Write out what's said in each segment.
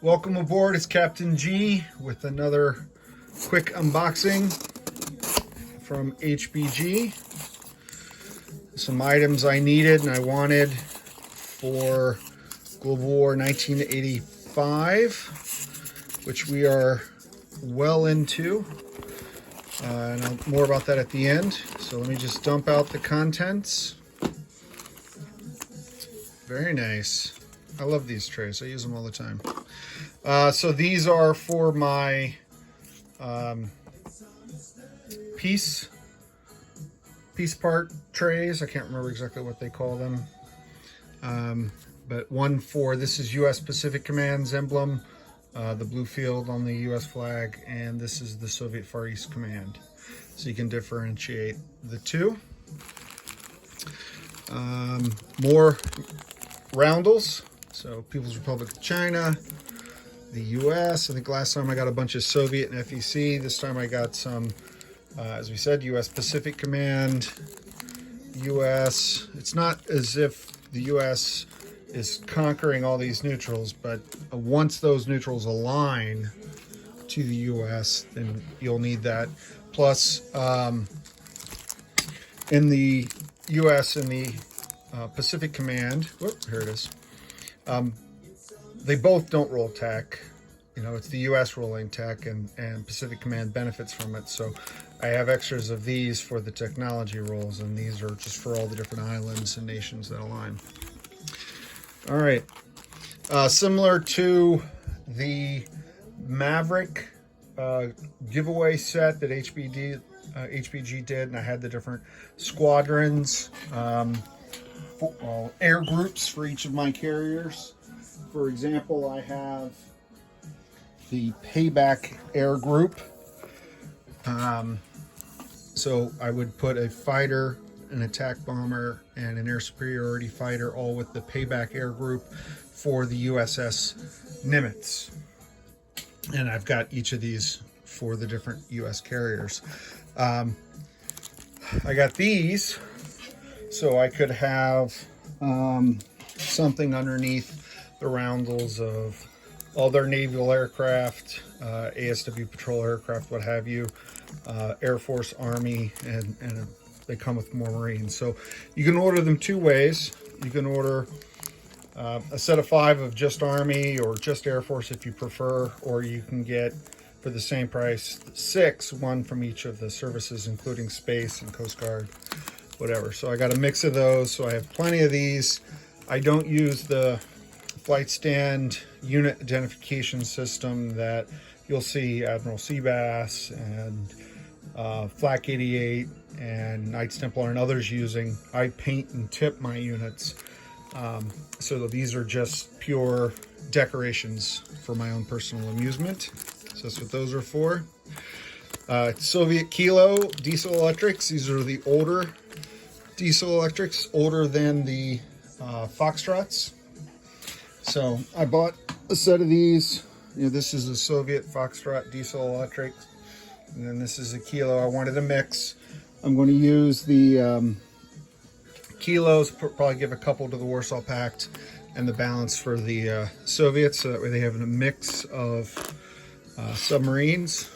Welcome aboard, it's Captain G with another quick unboxing from HBG. Some items I needed and I wanted for Global War 1985, which we are well into. And more about that at the end. So let me just dump out the contents. Very nice. I love these trays. I use them all the time. So these are for my piece part trays. I can't remember exactly what they call them. But one for, this is U.S. Pacific Command's emblem, the blue field on the U.S. flag, and this is the Soviet Far East Command. So you can differentiate the two. More roundels. So People's Republic of China, the U.S. I think last time I got a bunch of Soviet and FEC. This time I got some, as we said, U.S. Pacific Command, U.S. It's not as if the U.S. is conquering all these neutrals, but once those neutrals align to the U.S., then you'll need that. Plus, in the U.S. and the Pacific Command, whoop, here it is. They both don't roll tech. You know, it's the U.S. rolling tech, and Pacific Command benefits from it. So I have extras of these for the technology rolls, and these are just for all the different islands and nations that align. All right. Similar to the Maverick giveaway set that HBG did, and I had the different squadrons, air groups for each of my carriers. For example, I have the Payback Air Group. So I would put a fighter, an attack bomber, and an air superiority fighter, all with the Payback Air Group for the USS Nimitz. And I've got each of these for the different US carriers. I got these so I could have something underneath the roundels of all their naval aircraft, ASW patrol aircraft, what have you, Air Force, Army, and they come with more Marines. So you can order them two ways. You can order a set of 5 of just Army or just Air Force if you prefer, or you can get, for the same price, 6, one from each of the services, including Space and Coast Guard, whatever. So I got a mix of those, so I have plenty of these. I don't use the flight stand unit identification system that you'll see Admiral Seabass and Flak 88 and Knights Templar and others using. I paint and tip my units. So these are just pure decorations for my own personal amusement. So that's what those are for. Soviet Kilo diesel electrics. These are the older diesel electrics, older than the Foxtrots. So I bought a set of these. You know, this is a Soviet Foxtrot diesel electric, and then this is a Kilo. I wanted a mix. I'm going to use the Kilos, probably give a couple to the Warsaw Pact, and the balance for the Soviets, so that way they have a mix of submarines.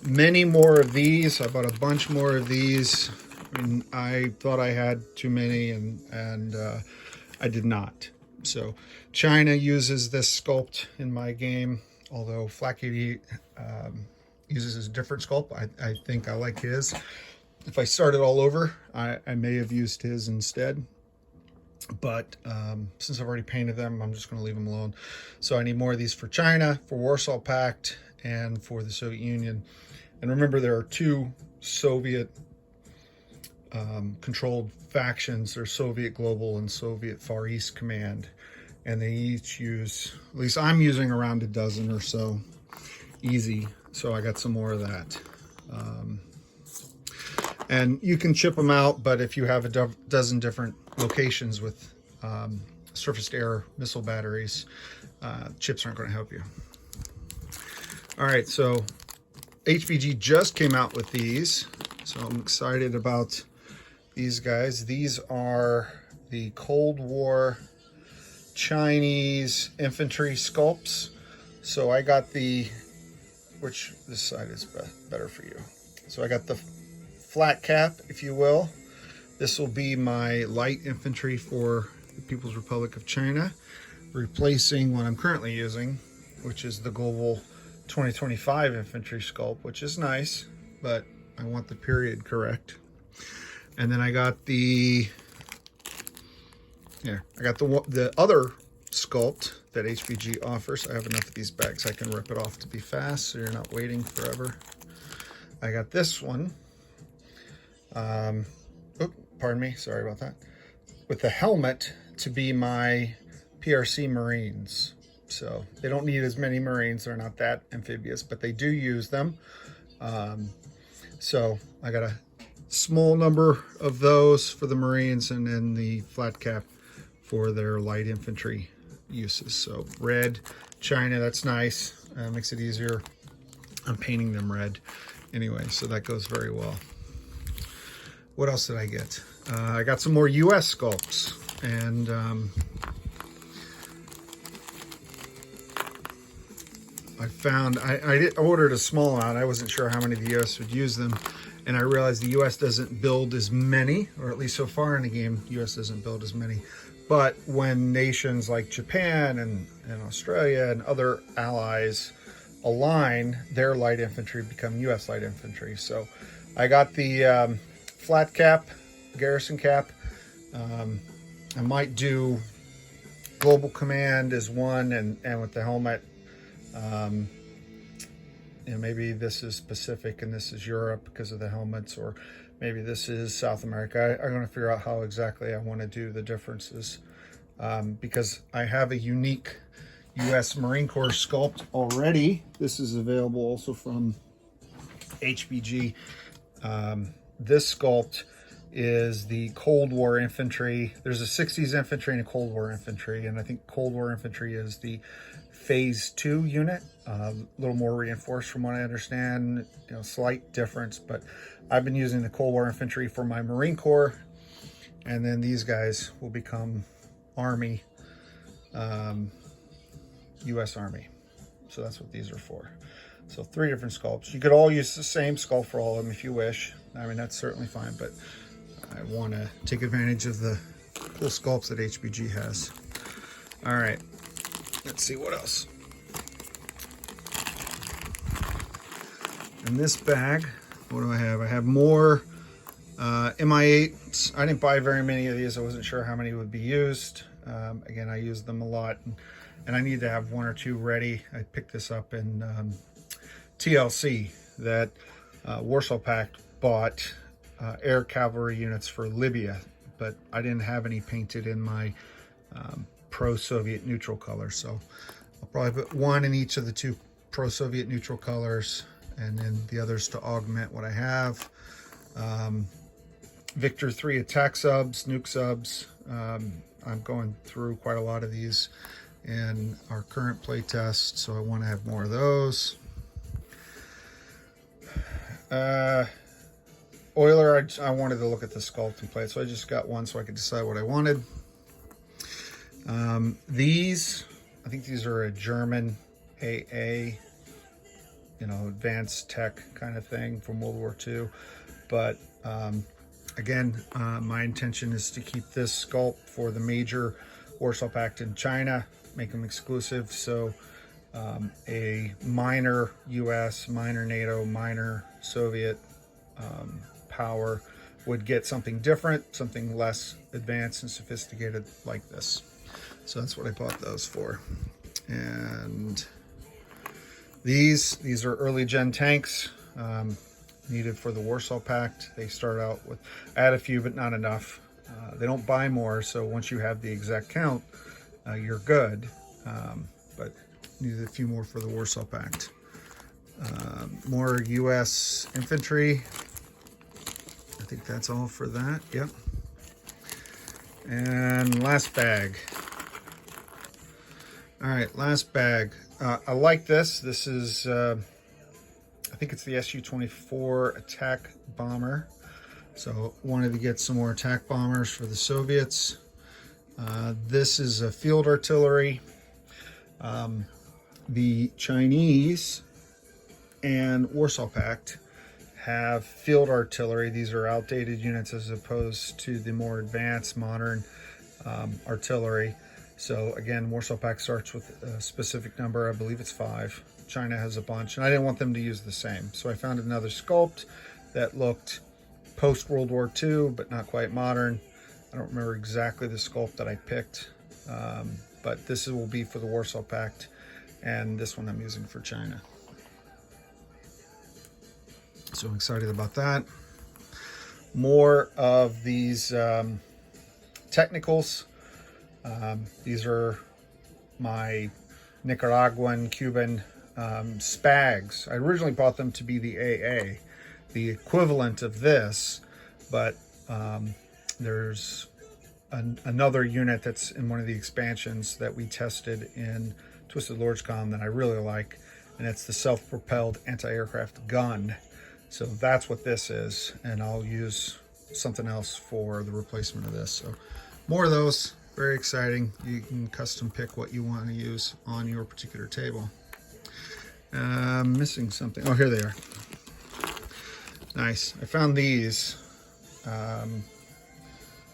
Many more of these. I bought a bunch more of these. I mean, I thought I had too many, and I did not. So China uses this sculpt in my game, although Flak 88 uses a different sculpt. I think I like his. If I started all over, I may have used his instead. But since I've already painted them, I'm just going to leave them alone. So I need more of these for China, for Warsaw Pact, and for the Soviet Union. And remember, there are 2 Soviet controlled factions. There's Soviet Global and Soviet Far East Command. And they each use, at least I'm using around a dozen or so. Easy. So I got some more of that. And you can chip them out, but if you have a dozen different locations with surface-to-air missile batteries, chips aren't going to help you. All right, so HBG just came out with these, so I'm excited about these guys. These are the Cold War Chinese infantry sculpts. So I got the, which this side is better for you. So I got the flat cap, if you will. This will be my light infantry for the People's Republic of China, replacing what I'm currently using, which is the Global 2025 infantry sculpt, which is nice, but I want the period correct. And then I got the, the other sculpt that HBG offers. I have enough of these bags I can rip it off to be fast, so you're not waiting forever. I got this one. Pardon me, sorry about that. With the helmet to be my PRC Marines. So they don't need as many Marines. They're not that amphibious, but they do use them. So I got a small number of those for the Marines, and then the flat cap for their light infantry uses. So red, China, that's nice. Makes it easier. I'm painting them red anyway, so that goes very well. What else did I get? I got some more US sculpts, and I ordered a small amount. I wasn't sure how many the US would use them, and I realized the US doesn't build as many, or at least so far in the game, US doesn't build as many. But when nations like Japan and Australia and other allies align, their light infantry become US light infantry. So I got the flat cap, garrison cap. I might do Global Command as one, and with the helmet, maybe this is Pacific and this is Europe because of the helmets, or maybe this is South America. I'm going to figure out how exactly I want to do the differences, because I have a unique U.S. Marine Corps sculpt already. This is available also from HBG. This sculpt is the Cold War infantry. There's a 60s infantry and a Cold War infantry, and I think Cold War infantry is the Phase 2 unit, a little more reinforced from what I understand, slight difference, but I've been using the Cold War infantry for my Marine Corps, and then these guys will become Army, US Army. So that's what these are for. So 3 different sculpts. You could all use the same sculpt for all of them if you wish. I mean, that's certainly fine, but I want to take advantage of the cool sculpts that HBG has. All right, let's see what else. In this bag, what do I have? I have more MI8s. I didn't buy very many of these. I wasn't sure how many would be used. Again, I use them a lot, and I need to have 1 or 2 ready. I picked this up in TLC that Warsaw Pact bought air cavalry units for Libya, but I didn't have any painted in my pro-Soviet neutral colors, so I'll probably put 1 in each of the 2 pro-Soviet neutral colors, and then the others to augment what I have. Victor 3 attack subs, nuke subs. I'm going through quite a lot of these in our current play test, so I want to have more of those. Euler, I wanted to look at the sculpt and play it, so I just got 1 so I could decide what I wanted. These, I think these are a German AA, advanced tech kind of thing from World War II. But again, my intention is to keep this sculpt for the major Warsaw Pact in China, make them exclusive. So a minor US, minor NATO, minor Soviet power would get something different, something less advanced and sophisticated like this. So that's what I bought those for. And these are early gen tanks needed for the Warsaw Pact. They start out with, I had a few, but not enough. They don't buy more, so once you have the exact count, you're good. But needed a few more for the Warsaw Pact. More US infantry. I think that's all for that. Yep. And last bag. All right, last bag. I like this. This is, I think it's the Su-24 attack bomber. So wanted to get some more attack bombers for the Soviets. This is a field artillery. The Chinese and Warsaw Pact have field artillery. These are outdated units as opposed to the more advanced modern artillery. So again, Warsaw Pact starts with a specific number. I believe it's 5. China has a bunch, and I didn't want them to use the same. So I found another sculpt that looked post-World War II, but not quite modern. I don't remember exactly the sculpt that I picked, but this will be for the Warsaw Pact, and this one I'm using for China. So I'm excited about that. More of these technicals. These are my Nicaraguan, Cuban SPAGs. I originally bought them to be the AA, the equivalent of this, but there's another unit that's in one of the expansions that we tested in Twisted Lordscon that I really like, and it's the self-propelled anti-aircraft gun. So that's what this is, and I'll use something else for the replacement of this. So more of those, very exciting. You can custom pick what you want to use on your particular table. Missing something. Oh, here they are. Nice. I found these.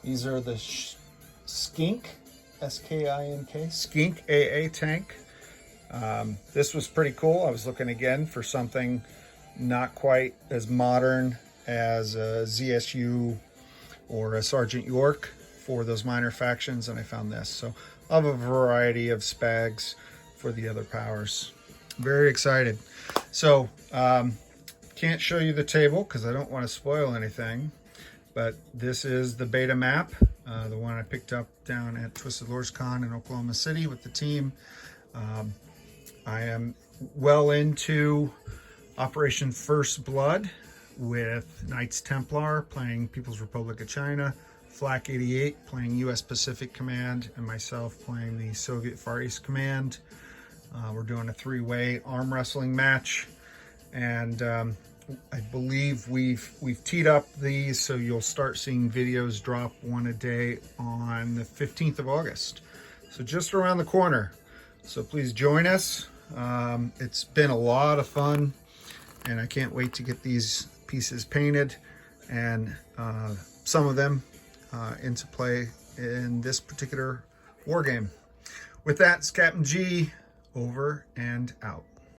These are the Skink, S-K-I-N-K, Skink AA tank. This was pretty cool. I was looking again for something not quite as modern as a ZSU or a Sergeant York for those minor factions, and I found this. So I'll have a variety of SPAGs for the other powers. Very excited. So can't show you the table because I don't want to spoil anything, but this is the beta map, the one I picked up down at Twisted Lordscon in Oklahoma City with the team. I am well into Operation First Blood with Knights Templar playing People's Republic of China, Flak 88 playing US Pacific Command, and myself playing the Soviet Far East Command. We're doing a 3-way arm wrestling match, and I believe we've teed up these, so you'll start seeing videos drop one a day on the 15th of August. So just around the corner. So please join us. It's been a lot of fun, and I can't wait to get these pieces painted and some of them into play in this particular war game. With that, it's Captain G, over and out.